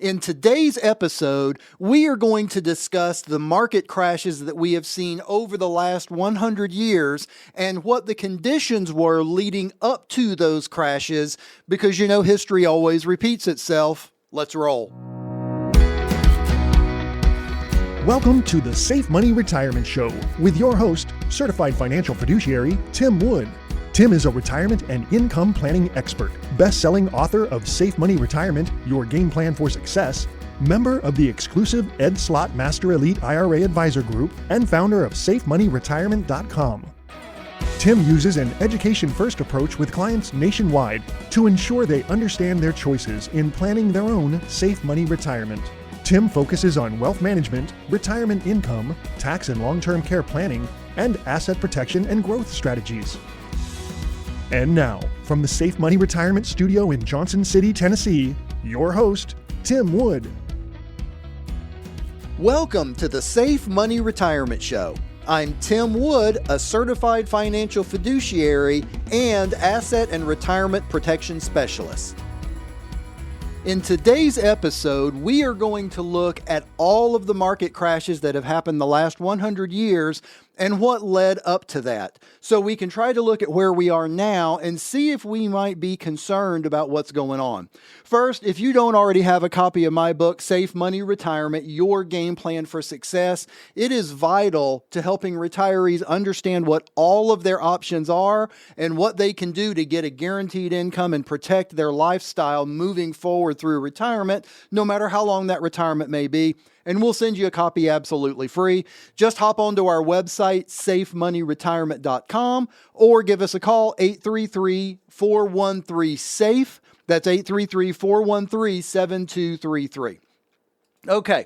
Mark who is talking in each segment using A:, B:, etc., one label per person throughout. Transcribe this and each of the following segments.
A: In today's episode, we are going to discuss the market crashes that we have seen over the last 100 years and what the conditions were leading up to those crashes, because you know history always repeats itself. Let's roll.
B: Welcome to the Safe Money Retirement Show with your host, certified financial fiduciary, Tim Wood. Tim is a retirement and income planning expert, best-selling author of Safe Money Retirement, Your Game Plan for Success, member of the exclusive Ed Slott Master Elite IRA Advisor Group, and founder of SafeMoneyRetirement.com. Tim uses an education-first approach with clients nationwide to ensure they understand their choices in planning their own safe money retirement. Tim focuses on wealth management, retirement income, tax and long-term care planning, and asset protection and growth strategies. And now, from the Safe Money Retirement Studio in Johnson City, Tennessee, your host, Tim Wood.
A: Welcome to the Safe Money Retirement Show. I'm Tim Wood, a certified financial fiduciary and asset and retirement protection specialist. In today's episode, we are going to look at all of the market crashes that have happened the last 100 years and what led up to that. So we can try to look at where we are now and see if we might be concerned about what's going on. First, if you don't already have a copy of my book, Safe Money Retirement, Your Game Plan for Success, it is vital to helping retirees understand what all of their options are and what they can do to get a guaranteed income and protect their lifestyle moving forward through retirement, no matter how long that retirement may be. And we'll send you a copy absolutely free. Just hop onto our website, safemoneyretirement.com, or give us a call, 833-413-SAFE. That's 833-413-7233. Okay,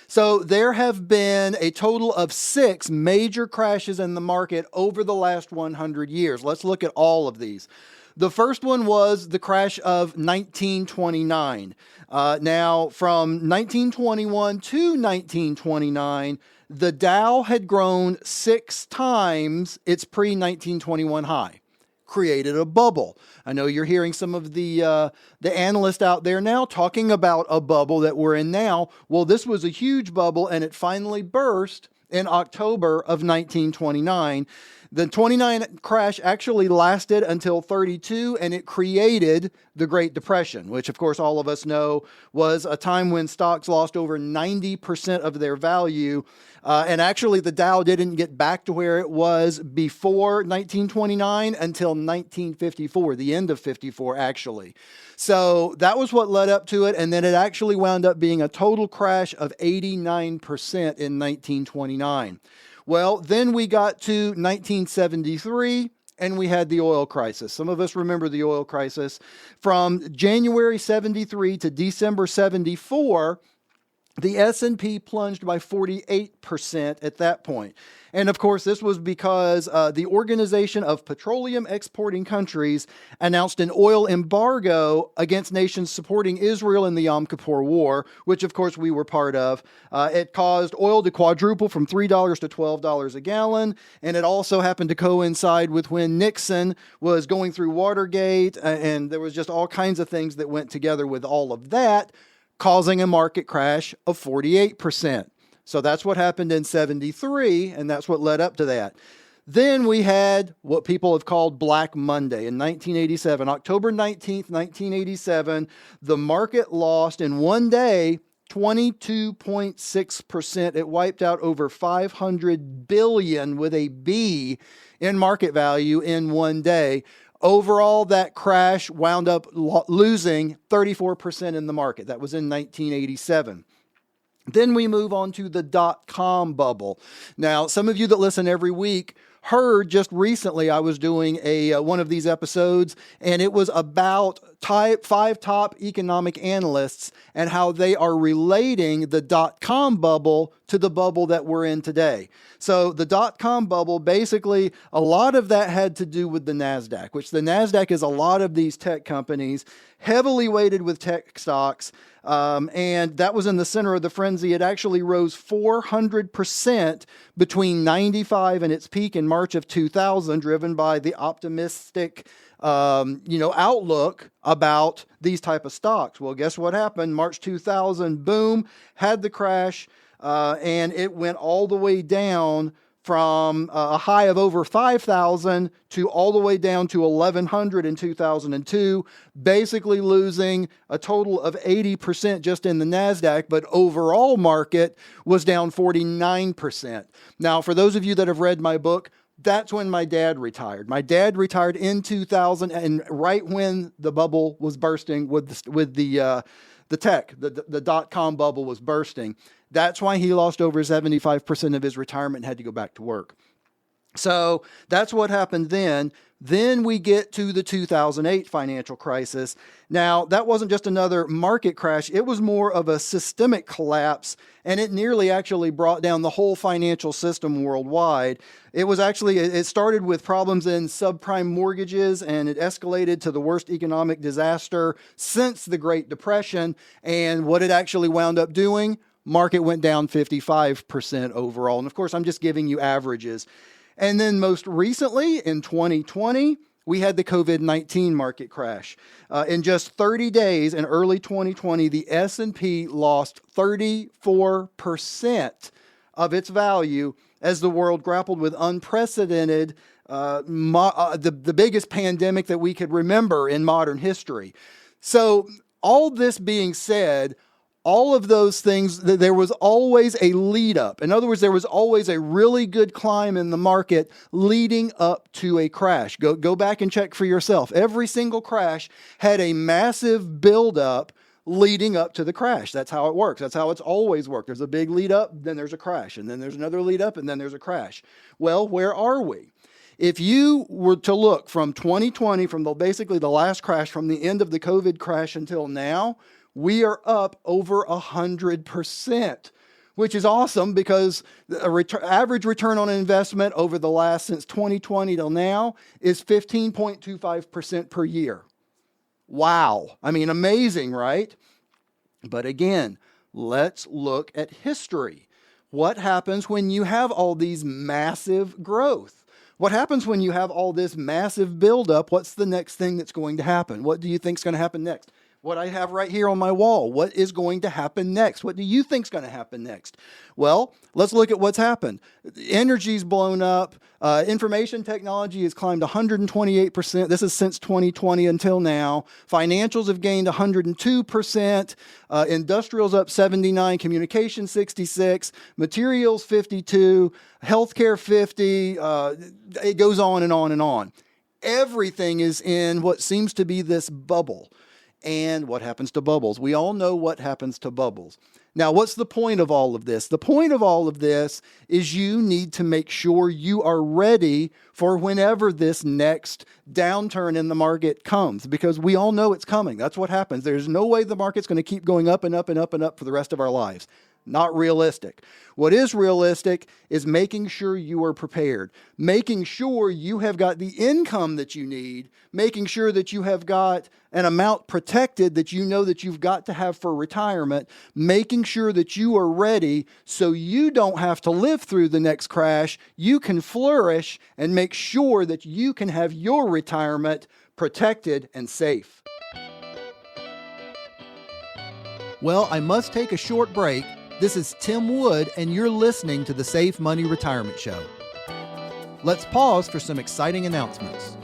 A: so there have been a total of 6 major crashes in the market over the last 100 years. Let's look at all of these. The first one was the crash of 1929. Now, from 1921 to 1929, the Dow had grown 6 times its pre-1921 high. Created a bubble. I know you're hearing some of the analysts out there now talking about a bubble that we're in now. Well, this was a huge bubble, and it finally burst in October of 1929. The 29 crash actually lasted until 32, and it created the Great Depression, which of course all of us know was a time when stocks lost over 90% of their value. And actually the Dow didn't get back to where it was before 1929 until 1954, the end of 54 actually. So that was what led up to it, and then it actually wound up being a total crash of 89% in 1929. Well, then we got to 1973 and we had the oil crisis. Some of us remember the oil crisis. From January 73 to December 74, the S&P plunged by 48% at that point. And of course, this was because the Organization of Petroleum Exporting Countries announced an oil embargo against nations supporting Israel in the Yom Kippur War, which of course we were part of. It caused oil to quadruple from $3 to $12 a gallon. And it also happened to coincide with when Nixon was going through Watergate. And there was just all kinds of things that went together with all of that, causing a market crash of 48%. So that's what happened in 73, and that's what led up to that. Then we had what people have called Black Monday in 1987. October 19th, 1987, the market lost in one day 22.6%. It wiped out over $500 billion with a B in market value in one day. Overall, that crash wound up losing 34% in the market. That was in 1987. Then we move on to the dot-com bubble. Now, some of you that listen every week heard just recently I was doing one of these episodes, and it was about 5 top economic analysts and how they are relating the dot-com bubble to the bubble that we're in today. So the dot-com bubble, basically, a lot of that had to do with the NASDAQ, which the NASDAQ is a lot of these tech companies, heavily weighted with tech stocks. And that was in the center of the frenzy. It actually rose 400% between 95 and its peak in March of 2000, driven by the optimistic outlook about these type of stocks. Well, guess what happened? March 2000, boom, had the crash, and it went all the way down from a high of over 5,000 to all the way down to 1,100 in 2002, basically losing a total of 80% just in the NASDAQ, but overall market was down 49%. Now, for those of you that have read my book, that's when my dad retired. My dad retired in 2000, and right when the bubble was bursting with the tech, the dot-com bubble was bursting. That's why he lost over 75% of his retirement and had to go back to work. So that's what happened then. Then we get to the 2008 financial crisis. Now, that wasn't just another market crash. It was more of a systemic collapse, and it nearly actually brought down the whole financial system worldwide. It started with problems in subprime mortgages, and it escalated to the worst economic disaster since the Great Depression. And what it actually wound up doing, market went down 55% overall. And of course, I'm just giving you averages. And then most recently in 2020, we had the COVID-19 market crash. In just 30 days in early 2020, the S&P lost 34% of its value as the world grappled with unprecedented, the biggest pandemic that we could remember in modern history. So all this being said, all of those things, there was always a lead up. In other words, there was always a really good climb in the market leading up to a crash. Go back and check for yourself. Every single crash had a massive build up leading up to the crash. That's how it works. That's how it's always worked. There's a big lead up, then there's a crash, and then there's another lead up, and then there's a crash. Well, where are we? If you were to look from 2020, from basically the last crash, from the end of the COVID crash until now, we are up over 100%, which is awesome because the average return on investment over the last, since 2020 till now, is 15.25% per year. Wow. I mean, amazing, right? But again, let's look at history. What happens when you have all these massive growth? What happens when you have all this massive buildup? What's the next thing that's going to happen? What do you think is going to happen next? What I have right here on my wall, what is going to happen next? What do you think is going to happen next? Well, let's look at what's happened. Energy's blown up. Information technology has climbed 128%. This is since 2020 until now. Financials have gained 102%. Industrials up 79%. Communication 66%. Materials 52%. Healthcare 50%. It goes on and on and on. Everything is in what seems to be this bubble. And what happens to bubbles? We all know what happens to bubbles. Now, what's the point of all of this? The point of all of this is you need to make sure you are ready for whenever this next downturn in the market comes, because we all know it's coming. That's what happens. There's no way the market's going to keep going up and up and up and up for the rest of our lives. Not realistic. What is realistic is making sure you are prepared, making sure you have got the income that you need, making sure that you have got an amount protected that you know that you've got to have for retirement, making sure that you are ready so you don't have to live through the next crash. You can flourish and make sure that you can have your retirement protected and safe. Well, I must take a short break. This is Tim Wood, and you're listening to the Safe Money Retirement Show. Let's pause for some exciting announcements.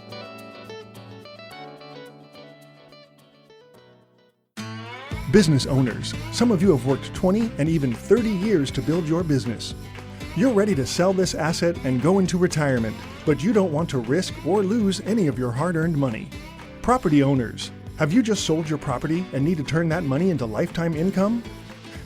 B: Business owners, some of you have worked 20 and even 30 years to build your business. You're ready to sell this asset and go into retirement, but you don't want to risk or lose any of your hard-earned money. Property owners, have you just sold your property and need to turn that money into lifetime income?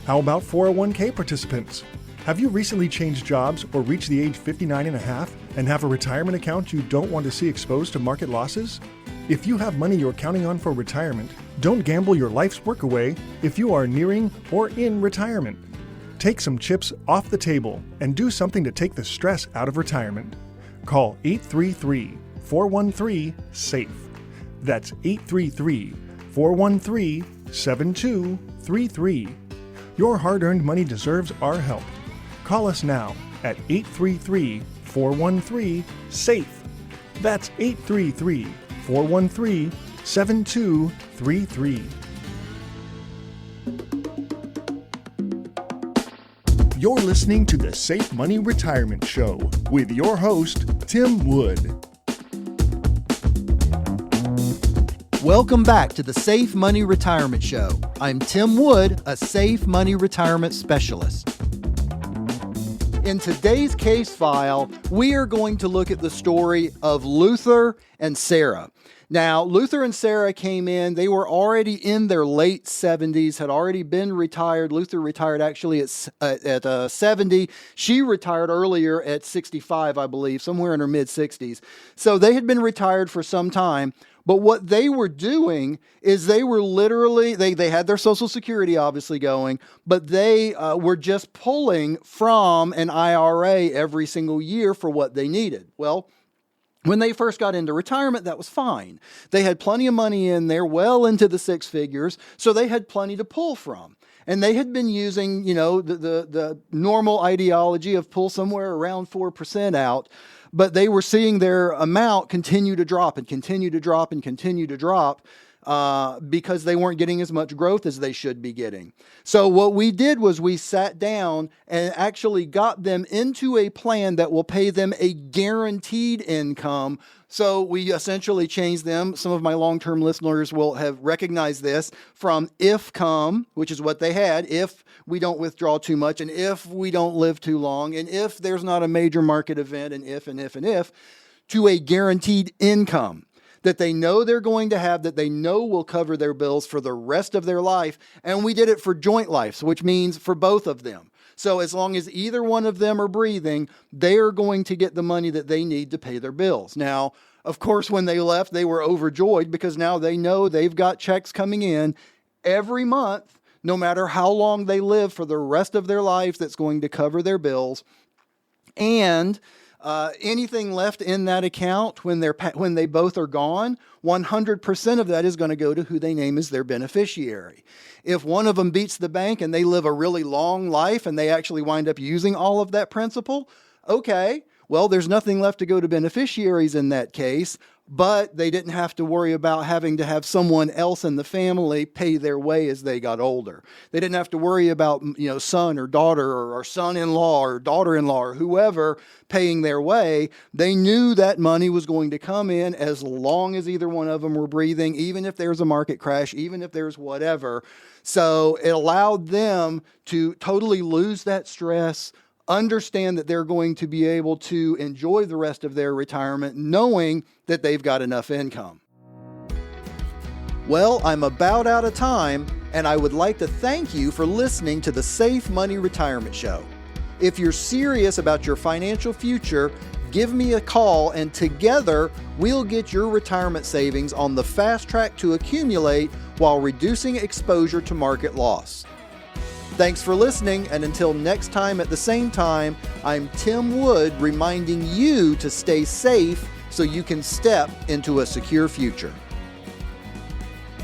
B: How about 401k participants? Have you recently changed jobs or reached the age 59 and a half and have a retirement account you don't want to see exposed to market losses? If you have money you're counting on for retirement, don't gamble your life's work away if you are nearing or in retirement. Take some chips off the table and do something to take the stress out of retirement. Call 833-413-SAFE. That's 833-413-7233. Your hard-earned money deserves our help. Call us now at 833-413-SAFE. That's 833 833-413-7233. You're listening to the Safe Money Retirement Show with your host, Tim Wood.
A: Welcome back to the Safe Money Retirement Show. I'm Tim Wood, a Safe Money Retirement Specialist. In today's case file, we are going to look at the story of Luther and Sarah. Now, Luther and Sarah came in, they were already in their late 70s, had already been retired. Luther retired actually at 70. She retired earlier at 65, I believe, somewhere in her mid-60s. So they had been retired for some time. But what they were doing is they were literally, they had their Social Security obviously going, but they were just pulling from an IRA every single year for what they needed. Well, when they first got into retirement, that was fine. They had plenty of money in there, well into the six figures, so they had plenty to pull from. And they had been using, the normal ideology of pull somewhere around 4% out, but they were seeing their amount continue to drop and continue to drop and continue to drop because they weren't getting as much growth as they should be getting. So what we did was we sat down and actually got them into a plan that will pay them a guaranteed income. So we essentially changed them. Some of my long-term listeners will have recognized this from IFCOME, which is what they had, if we don't withdraw too much, and if we don't live too long, and if there's not a major market event, and if, to a guaranteed income that they know they're going to have, that they know will cover their bills for the rest of their life. And we did it for joint life, which means for both of them. So as long as either one of them are breathing, they are going to get the money that they need to pay their bills. Now, of course, when they left, they were overjoyed because now they know they've got checks coming in every month, no matter how long they live for the rest of their life, that's going to cover their bills. And anything left in that account when they both are gone, 100% of that is going to go to who they name as their beneficiary. If one of them beats the bank and they live a really long life and they actually wind up using all of that principal, okay, well, there's nothing left to go to beneficiaries in that case, but they didn't have to worry about having to have someone else in the family pay their way as they got older. They didn't have to worry about, son or daughter or son-in-law or daughter-in-law or whoever paying their way. They knew that money was going to come in as long as either one of them were breathing, even if there's a market crash, even if there's whatever. So it allowed them to totally lose that stress, understand that they're going to be able to enjoy the rest of their retirement knowing that they've got enough income. Well, I'm about out of time, and I would like to thank you for listening to the Safe Money Retirement Show. If you're serious about your financial future, give me a call, and together we'll get your retirement savings on the fast track to accumulate while reducing exposure to market loss. Thanks for listening, and until next time at the same time, I'm Tim Wood reminding you to stay safe so you can step into a secure future.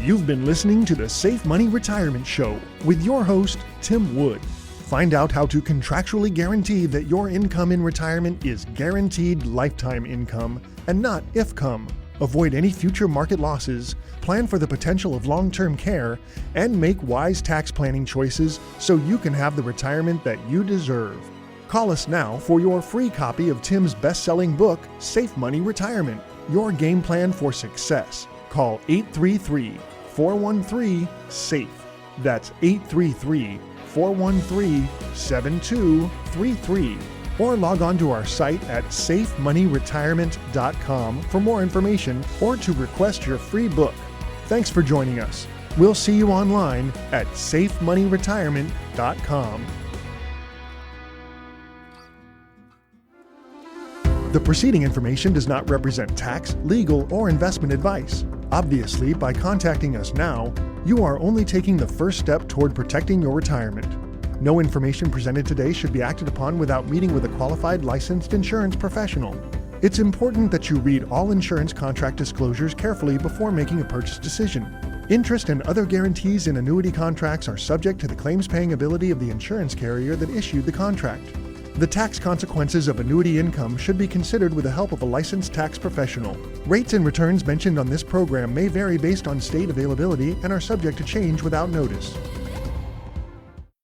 B: You've been listening to the Safe Money Retirement Show with your host, Tim Wood. Find out how to contractually guarantee that your income in retirement is guaranteed lifetime income and not IFCOME. Avoid any future market losses, plan for the potential of long-term care, and make wise tax planning choices so you can have the retirement that you deserve. Call us now for your free copy of Tim's best-selling book, Safe Money Retirement, Your Game Plan for Success. Call 833-413-SAFE. That's 833-413-7233. Or log on to our site at safemoneyretirement.com for more information or to request your free book. Thanks for joining us. We'll see you online at safemoneyretirement.com. The preceding information does not represent tax, legal, or investment advice. Obviously, by contacting us now, you are only taking the first step toward protecting your retirement. No information presented today should be acted upon without meeting with a qualified licensed insurance professional. It's important that you read all insurance contract disclosures carefully before making a purchase decision. Interest and other guarantees in annuity contracts are subject to the claims-paying ability of the insurance carrier that issued the contract. The tax consequences of annuity income should be considered with the help of a licensed tax professional. Rates and returns mentioned on this program may vary based on state availability and are subject to change without notice.